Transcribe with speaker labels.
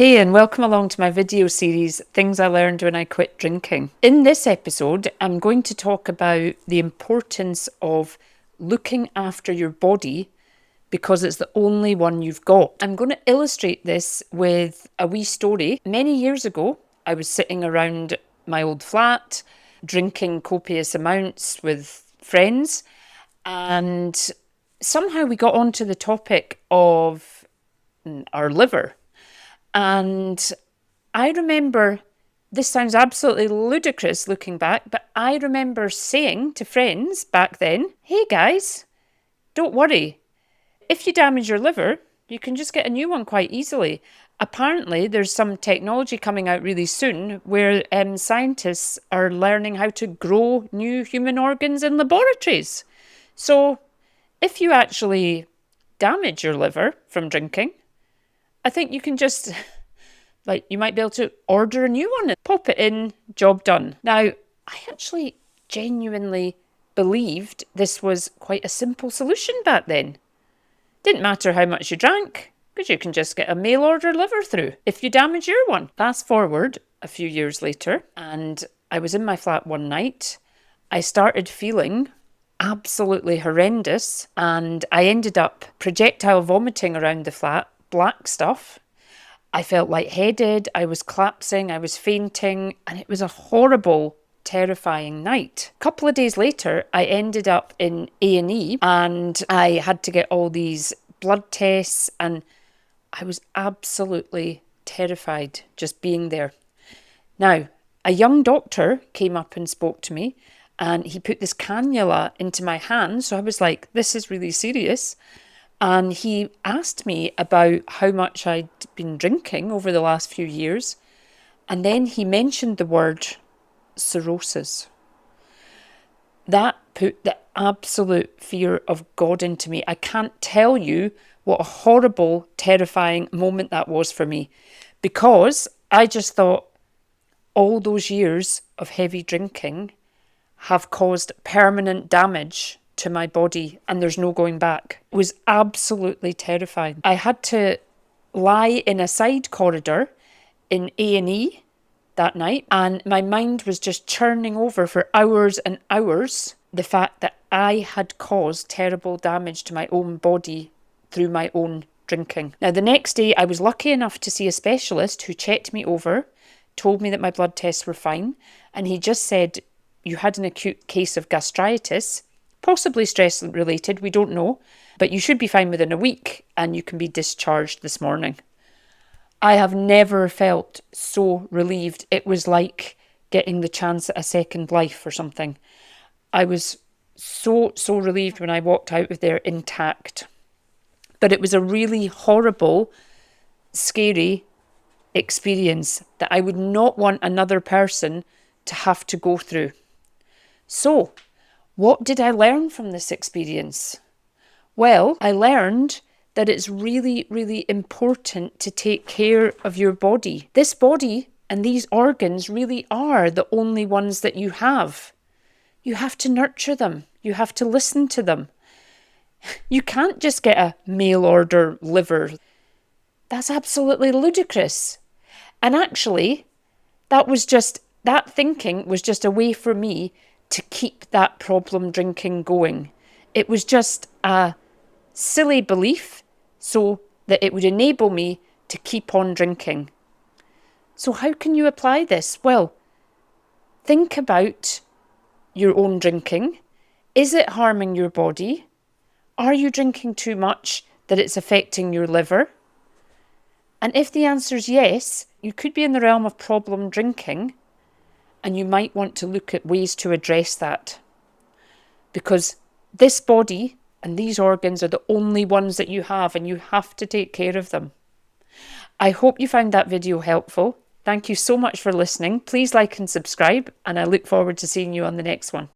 Speaker 1: Hey, and welcome along to my video series, Things I Learned When I Quit Drinking. In this episode, I'm going to talk about the importance of looking after your body because it's the only one you've got. I'm going to illustrate this with a wee story. Many years ago, I was sitting around my old flat, drinking copious amounts with friends, and somehow we got onto the topic of our liver. And I remember, this sounds absolutely ludicrous looking back, but I remember saying to friends back then, hey guys, don't worry. If you damage your liver, you can just get a new one quite easily. Apparently, there's some technology coming out really soon where scientists are learning how to grow new human organs in laboratories. So if you actually damage your liver from drinking, I think you can just, you might be able to order a new one and pop it in, job done. Now, I actually genuinely believed this was quite a simple solution back then. Didn't matter how much you drank, because you can just get a mail order liver through if you damage your one. Fast forward a few years later, and I was in my flat one night. I started feeling absolutely horrendous, and I ended up projectile vomiting around the flat, black stuff. I felt lightheaded, I was collapsing, I was fainting, and it was a horrible, terrifying night. A couple of days later, I ended up in A&E and I had to get all these blood tests, and I was absolutely terrified just being there. Now, a young doctor came up and spoke to me, and he put this cannula into my hand, so I was like, this is really serious. And he asked me about how much I'd been drinking over the last few years. And then he mentioned the word cirrhosis. That put the absolute fear of God into me. I can't tell you what a horrible, terrifying moment that was for me, because I just thought all those years of heavy drinking have caused permanent damage to my body, and there's no going back. It was absolutely terrifying. I had to lie in a side corridor in A&E that night, and my mind was just churning over for hours and hours the fact that I had caused terrible damage to my own body through my own drinking. Now, the next day, I was lucky enough to see a specialist who checked me over, told me that my blood tests were fine, and he just said, you had an acute case of gastritis, possibly stress related, we don't know, but you should be fine within a week and you can be discharged this morning. I have never felt so relieved. It was like getting the chance at a second life or something. I was so relieved when I walked out of there intact. But it was a really horrible, scary experience that I would not want another person to have to go through. So, what did I learn from this experience? Well, I learned that it's really, really important to take care of your body. This body and these organs really are the only ones that you have. You have to nurture them. You have to listen to them. You can't just get a mail order liver. That's absolutely ludicrous. And actually, that thinking was just a way for me to keep that problem drinking going. It was just a silly belief so that it would enable me to keep on drinking. So how can you apply this? Well, think about your own drinking. Is it harming your body? Are you drinking too much that it's affecting your liver? And if the answer is yes, you could be in the realm of problem drinking, and you might want to look at ways to address that. Because this body and these organs are the only ones that you have, and you have to take care of them. I hope you found that video helpful. Thank you so much for listening. Please like and subscribe, and I look forward to seeing you on the next one.